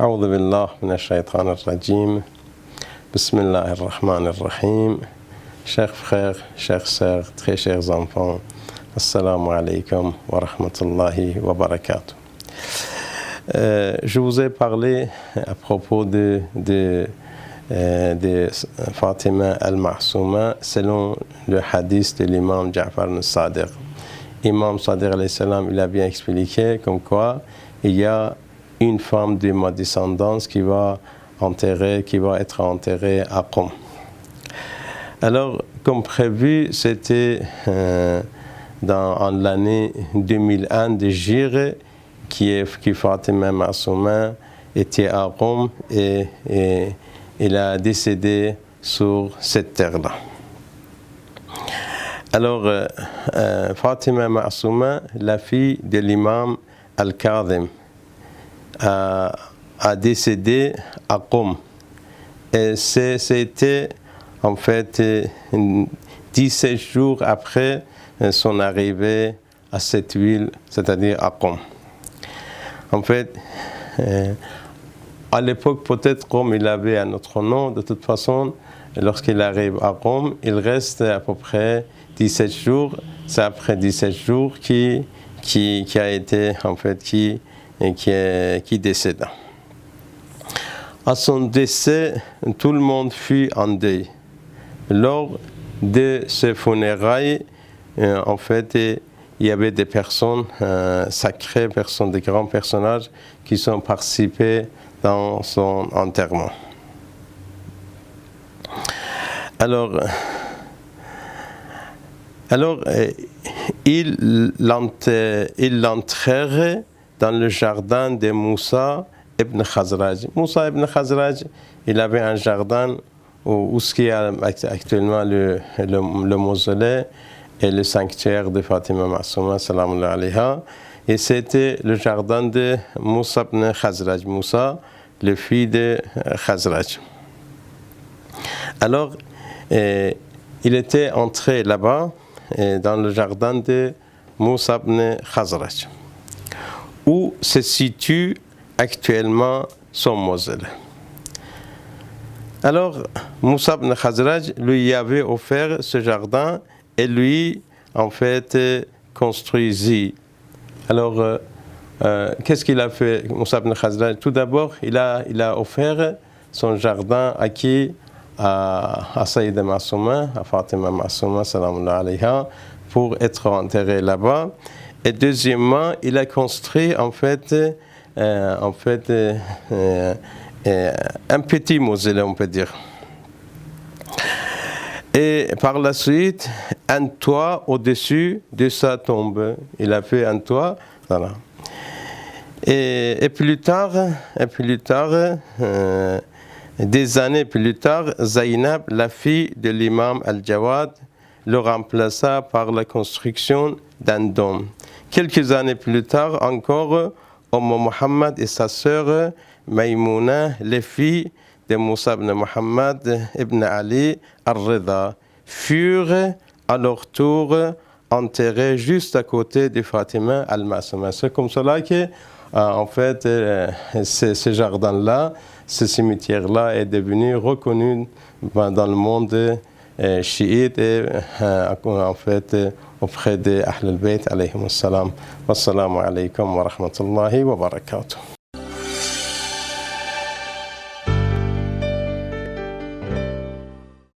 أعوذ بالله من الشيطان الرجيم. بسم الله الرحمن الرحيم. Chers frères, chères sœurs, très chers enfants, Assalamu alaikum wa rahmatullahi wa barakatuh. Je vous ai parlé à propos de Fatima al-Ma'souma selon le hadith de l'imam Ja'far al-Sadiq. Imam Sadiq alayhi salam, il a bien expliqué comme quoi il y a une femme de ma descendance qui va être enterrée à Qom. Alors, comme prévu, c'était en l'année 2001 de Jire qui Fatima Ma'souma était à Qom et il a décédé sur cette terre-là. Alors, Fatima Ma'souma, la fille de l'imam Al-Kadhim, a décédé à Qom. Et c'était en fait 17 jours après son arrivée à cette ville, c'est-à-dire à Qom. En fait, à l'époque, peut-être Qom, il avait un autre nom. De toute façon, lorsqu'il arrive à Qom, il reste à peu près 17 jours. C'est après 17 jours qui a été, en fait, qui décéda. À son décès, tout le monde fut en deuil. Lors de ses funérailles, en fait, il y avait des personnes sacrées, des grands personnages qui sont participés dans son enterrement. Alors il l'enterrait dans le jardin de Moussa ibn Khazraj. Moussa ibn Khazraj, il avait un jardin où ce qui est actuellement le mausolée et le sanctuaire de Fatima Ma'souma, salam alayha. Et c'était le jardin de Moussa ibn Khazraj. Moussa, le fils de Khazraj. Alors, il était entré là-bas, dans le jardin de Moussa ibn Khazraj, où se situe actuellement son mausolée. Alors, Moussa ibn Khazraj lui avait offert ce jardin et lui, en fait, construisit. Alors, qu'est-ce qu'il a fait, Moussa ibn Khazraj? Tout d'abord, il a offert son jardin à qui? À Sayyida Ma'souma, à Fatima Ma'souma, salam alayha, pour être enterré là-bas. Et deuxièmement, il a construit un petit mausolée, on peut dire. Et par la suite, un toit au-dessus de sa tombe. Il a fait un toit, voilà. Et plus tard, des années plus tard, Zainab, la fille de l'imam Al-Jawad, le remplaça par la construction d'un dôme. Quelques années plus tard encore, Muhammad et sa sœur Maïmouna, les filles de Moussa ibn Muhammad ibn Ali al-Rida, furent à leur tour enterrées juste à côté de Fatima al-Ma'souma. C'est comme cela que, en fait, ce jardin-là, ce cimetière-là est devenu reconnu dans le monde chiite et en fait auprès de Ahl al-Bayt alayhim assalam. Wassalamu alaikum wa rahmatullahi wa barakatuh.